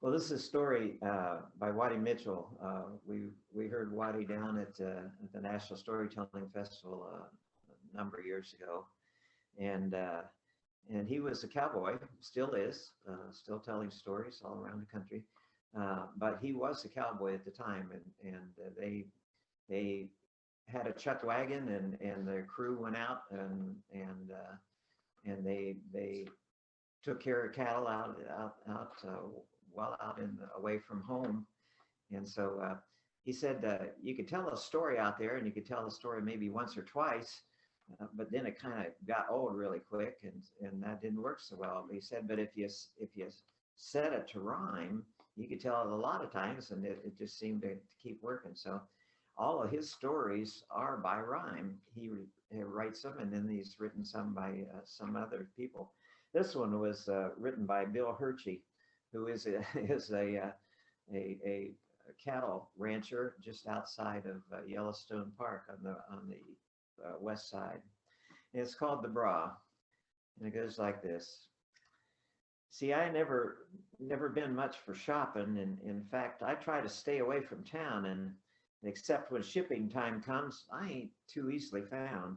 Well, this is a story by Waddie Mitchel. We heard Waddie down at the National Storytelling Festival a number of years ago, and uh, and he was a cowboy, still is, still telling stories all around the country. But he was a cowboy at the time, and they had a chuck wagon, and their crew went out and they took care of cattle out well out in away from home. And so he said you could tell a story out there, and you could tell a story maybe once or twice, but then it kind of got old really quick, and that didn't work so well. He said, but if you set it to rhyme, you could tell it a lot of times, and it just seemed to keep working. So all of his stories are by rhyme. He writes them, and then he's written some by some other people. This one was written by Bill Hirchi, who is a cattle rancher just outside of Yellowstone Park on the west side. And it's called The Bra, and it goes like this. See, I never been much for shopping, and in fact, I try to stay away from town, and except when shipping time comes, I ain't too easily found.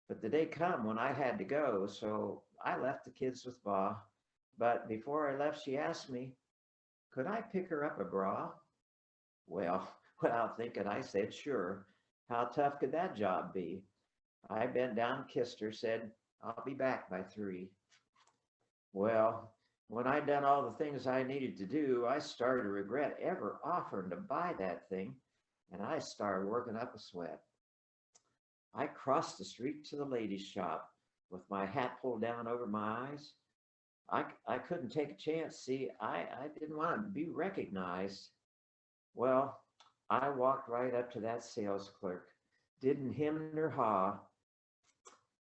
But the day come when I had to go, so I left the kids with Ma. But before I left, she asked me, could I pick her up a bra? Well, without thinking, I said, sure. How tough could that job be? I bent down, kissed her, said, I'll be back by 3. Well, when I'd done all the things I needed to do, I started to regret ever offering to buy that thing, and I started working up a sweat. I crossed the street to the ladies' shop with my hat pulled down over my eyes. I couldn't take a chance. See, I didn't want to be recognized. Well, I walked right up to that sales clerk, didn't hem nor haw,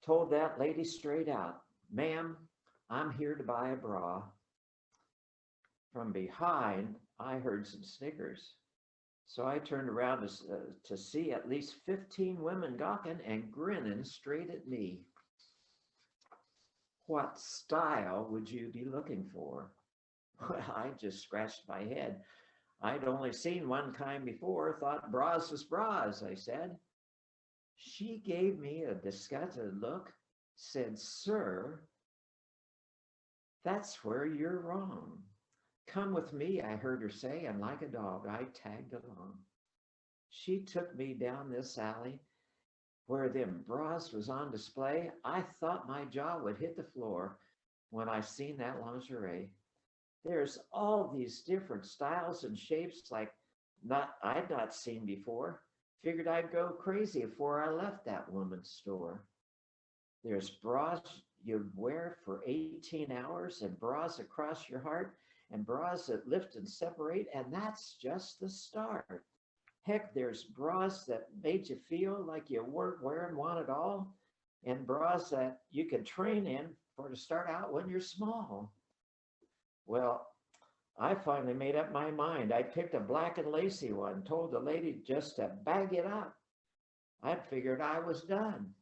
told that lady straight out, ma'am, I'm here to buy a bra. From behind, I heard some snickers. So I turned around to see at least 15 women gawking and grinning straight at me. What style would you be looking for? Well, I just scratched my head. I'd only seen one kind before, thought bras was bras, I said. She gave me a disgusted look, said, sir, that's where you're wrong. Come with me, I heard her say, and like a dog, I tagged along. She took me down this alley where them bras was on display. I thought my jaw would hit the floor when I seen that lingerie. There's all these different styles and shapes like I'd not seen before. Figured I'd go crazy before I left that woman's store. There's bras you'd wear for 18 hours, and bras across your heart, and bras that lift and separate, and that's just the start. Heck, there's bras that made you feel like you weren't wearing one at all, and bras that you can train in for to start out when you're small. Well, I finally made up my mind. I picked a black and lacy one, told the lady just to bag it up. I figured I was done.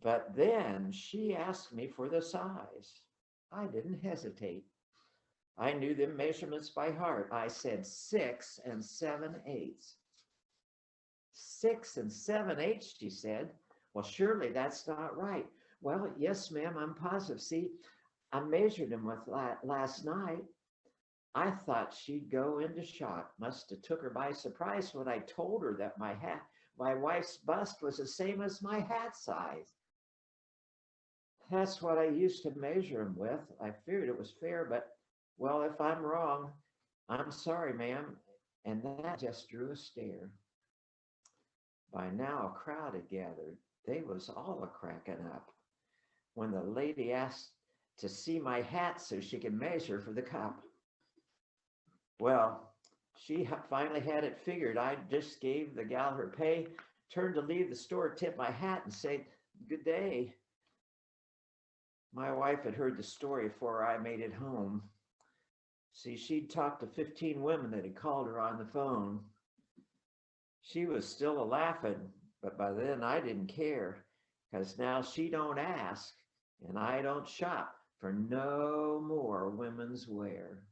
But then she asked me for the size. I didn't hesitate. I knew the measurements by heart. I said 6 7/8. 6 7/8, she said. Well, surely that's not right. Well, yes, ma'am, I'm positive. See, I measured him with last night. I thought she'd go into shock. Must have took her by surprise when I told her that my wife's bust was the same as my hat size. That's what I used to measure him with. I feared it was fair, but well, if I'm wrong, I'm sorry, ma'am. And that just drew a stare. By now, a crowd had gathered. They was all a-cracking up when the lady asked to see my hat so she could measure for the cup. Well, she finally had it figured. I just gave the gal her pay, turned to leave the store, tipped my hat, and said, good day. My wife had heard the story before I made it home. See, she'd talked to 15 women that had called her on the phone. She was still a-laughing, but by then I didn't care, because now she don't ask, and I don't shop for no more women's wear.